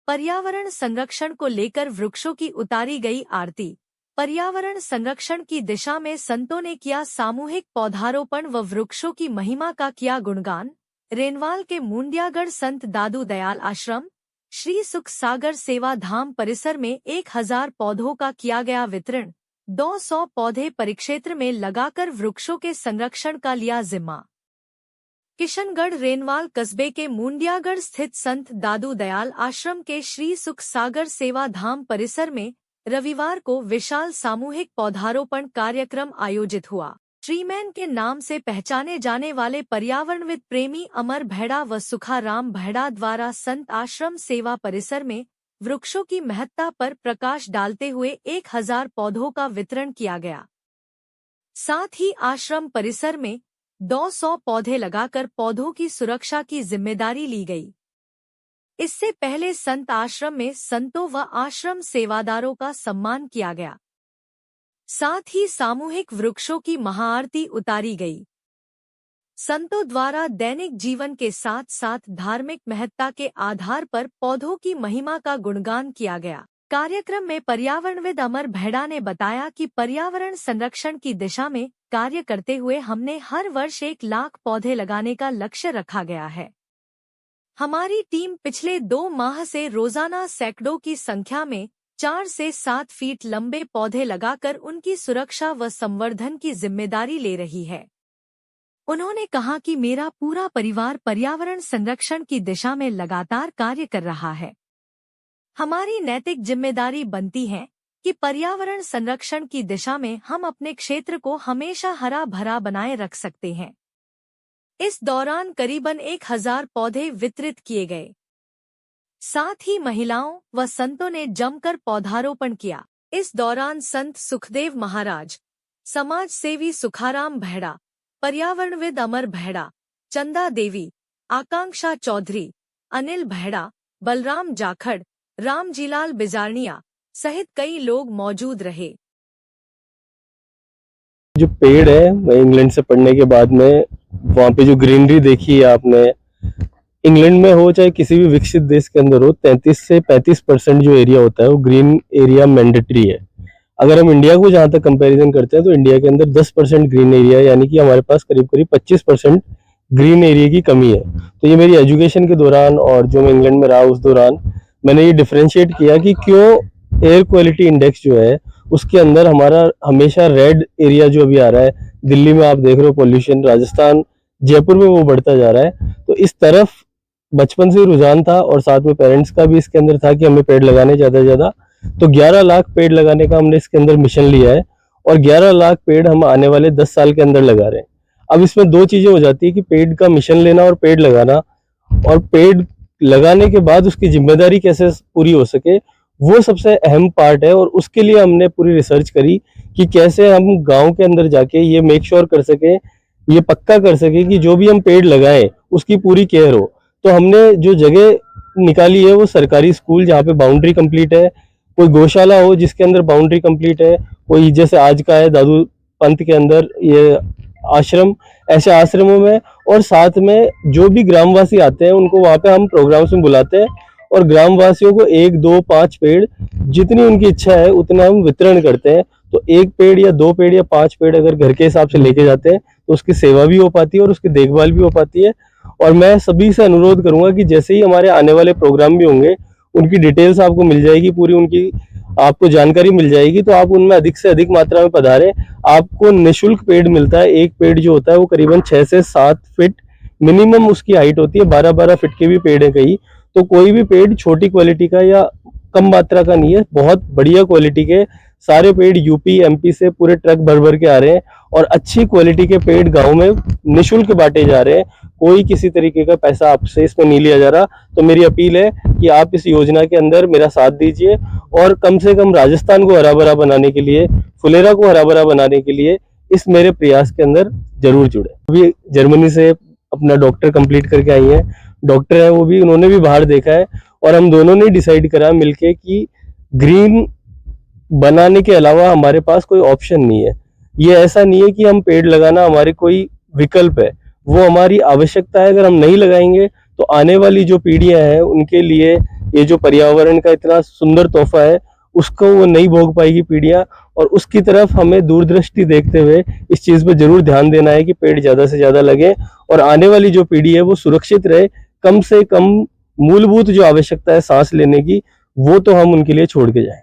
पर्यावरण संरक्षण को लेकर वृक्षों की उतारी गई आरती। पर्यावरण संरक्षण की दिशा में संतों ने किया सामूहिक पौधारोपण व वृक्षों की महिमा का किया गुणगान। रेनवाल के मुंडियागढ़ संत दादू दयाल आश्रम श्री सुख सागर सेवा धाम परिसर में 1000 पौधों का किया गया वितरण। 200 पौधे परिक्षेत्र में लगाकर वृक्षों के संरक्षण का लिया जिम्मा। किशनगढ़ रेनवाल कस्बे के मुंडियागढ़ स्थित संत दादू दयाल आश्रम के श्री सुख सागर सेवा धाम परिसर में रविवार को विशाल सामूहिक पौधारोपण कार्यक्रम आयोजित हुआ। ट्रीमैन के नाम से पहचाने जाने वाले पर्यावरणविद प्रेमी अमर भैड़ा व सुखाराम भैड़ा द्वारा संत आश्रम सेवा परिसर में वृक्षों की महत्ता पर प्रकाश डालते हुए 1000 पौधों का वितरण किया गया। साथ ही आश्रम परिसर में 200 पौधे लगाकर पौधों की सुरक्षा की जिम्मेदारी ली गई। इससे पहले संत आश्रम में संतों व आश्रम सेवादारों का सम्मान किया गया। साथ ही सामूहिक वृक्षों की महाआरती उतारी गई। संतों द्वारा दैनिक जीवन के साथ साथ धार्मिक महत्ता के आधार पर पौधों की महिमा का गुणगान किया गया। कार्यक्रम में पर्यावरणविद अमर भैड़ा ने बताया कि पर्यावरण संरक्षण की दिशा में कार्य करते हुए हमने हर वर्ष 1 लाख पौधे लगाने का लक्ष्य रखा गया है। हमारी टीम पिछले 2 माह से रोजाना सैकड़ों की संख्या में 4 से 7 फीट लंबे पौधे लगाकर उनकी सुरक्षा व संवर्धन की जिम्मेदारी ले रही है। उन्होंने कहा कि मेरा पूरा परिवार पर्यावरण संरक्षण की दिशा में लगातार कार्य कर रहा है। हमारी नैतिक जिम्मेदारी बनती है कि पर्यावरण संरक्षण की दिशा में हम अपने क्षेत्र को हमेशा हरा भरा बनाए रख सकते हैं। इस दौरान करीबन 1000 पौधे वितरित किए गए। साथ ही महिलाओं व संतों ने जमकर पौधारोपण किया। इस दौरान संत सुखदेव महाराज, समाज सेवी सुखाराम भैड़ा, पर्यावरणविद अमर भैड़ा, चंदा देवी, आकांक्षा चौधरी, अनिल भैड़ा, बलराम जाखड़, रामजीलाल बिजारनिया सहित कई लोग मौजूद रहे। जो पेड़ है, मैं इंग्लैंड से पढ़ने के बाद में वहाँ पे जो ग्रीनरी देखी है आपने, इंग्लैंड में हो चाहे किसी भी विकसित देश के अंदर हो, 33 से 35% जो एरिया होता है वो ग्रीन एरिया मैंडेटरी है। अगर हम इंडिया को जहाँ तक कंपैरिजन करते हैं तो इंडिया के अंदर 10% ग्रीन एरिया है, यानी कि हमारे पास करीब करीब 25% ग्रीन एरिया की कमी है। तो ये मेरी एजुकेशन के दौरान और जो मैं इंग्लैंड में रहा उस दौरान मैंने ये डिफरेंशिएट किया कि क्यों एयर क्वालिटी इंडेक्स जो है उसके अंदर हमारा हमेशा रेड एरिया जो अभी आ रहा है, दिल्ली में आप देख रहे हो पॉल्यूशन, राजस्थान जयपुर में वो बढ़ता जा रहा है। तो इस तरफ बचपन से रुझान था और साथ में पेरेंट्स का भी इसके अंदर था कि हमें पेड़ लगाने ज़्यादा से ज़्यादा। तो 11 लाख पेड़ लगाने का हमने इसके अंदर मिशन लिया है और 11 लाख पेड़ हम आने वाले 10 साल के अंदर लगा रहे हैं। अब इसमें 2 चीज़ें हो जाती है कि पेड़ का मिशन लेना और पेड़ लगाना, और पेड़ लगाने के बाद उसकी जिम्मेदारी कैसे पूरी हो सके वो सबसे अहम पार्ट है। और उसके लिए हमने पूरी रिसर्च करी कि कैसे हम गांव के अंदर जाके ये मेक श्योर कर सके, ये पक्का कर सके कि जो भी हम पेड़ लगाएं उसकी पूरी केयर हो। तो हमने जो जगह निकाली है वो सरकारी स्कूल जहाँ पे बाउंड्री कंप्लीट है, कोई गौशाला हो जिसके अंदर बाउंड्री कंप्लीट है, कोई जैसे आज का है दादू पंथ के अंदर ये आश्रम, ऐसे आश्रमों में। और साथ में जो भी ग्रामवासी आते हैं उनको वहाँ पे हम प्रोग्राम्स में बुलाते हैं और ग्रामवासियों को 1, 2, 5 पेड़ जितनी उनकी इच्छा है उतना हम वितरण करते हैं। तो 1 पेड़ या 2 पेड़ या 5 पेड़ अगर घर के हिसाब से लेके जाते हैं तो उसकी सेवा भी हो पाती है और उसकी देखभाल भी हो पाती है। और मैं सभी से अनुरोध करूंगा कि जैसे ही हमारे आने वाले प्रोग्राम भी होंगे उनकी डिटेल्स आपको मिल जाएगी, पूरी उनकी आपको जानकारी मिल जाएगी, तो आप उनमें अधिक से अधिक मात्रा में पधारें। आपको निःशुल्क पेड़ मिलता है। एक पेड़ जो होता है वो करीबन 6 से 7 फीट मिनिमम उसकी हाइट होती है, 12-12 फीट के भी पेड़ है कई। तो कोई भी पेड़ छोटी क्वालिटी का या कम मात्रा का नहीं है, बहुत बढ़िया क्वालिटी के सारे पेड़ यूपी एमपी से पूरे ट्रक भर भर के आ रहे हैं और अच्छी क्वालिटी के पेड़ गांव में निःशुल्क बांटे जा रहे हैं। कोई किसी तरीके का पैसा आपसे इसमें नहीं लिया जा रहा। तो मेरी अपील है कि आप इस योजना के अंदर मेरा साथ दीजिए और कम से कम राजस्थान को हरा भरा बनाने के लिए, फुलेरा को हरा भरा बनाने के लिए इस मेरे प्रयास के अंदर जरूर जुड़े। अभी जर्मनी से अपना डॉक्टर कंप्लीट करके आई है, डॉक्टर है वो भी, उन्होंने भी बाहर देखा है और हम दोनों ने डिसाइड करा मिलके कि ग्रीन बनाने के अलावा हमारे पास कोई ऑप्शन नहीं है। ये ऐसा नहीं है कि हम पेड़ लगाना हमारे कोई विकल्प है, वो हमारी आवश्यकता है। अगर हम नहीं लगाएंगे तो आने वाली जो पीढ़ियां हैं उनके लिए ये जो पर्यावरण का इतना सुंदर तोहफा है उसको वो नहीं भोग पाएगी पीढ़ियां, और उसकी तरफ हमें दूरदृष्टि देखते हुए इस चीज पे जरूर ध्यान देना है कि पेड़ ज्यादा से ज्यादा लगे और आने वाली जो पीढ़ी है वो सुरक्षित रहे। कम से कम मूलभूत जो आवश्यकता है सांस लेने की वो तो हम उनके लिए छोड़ के जाएं।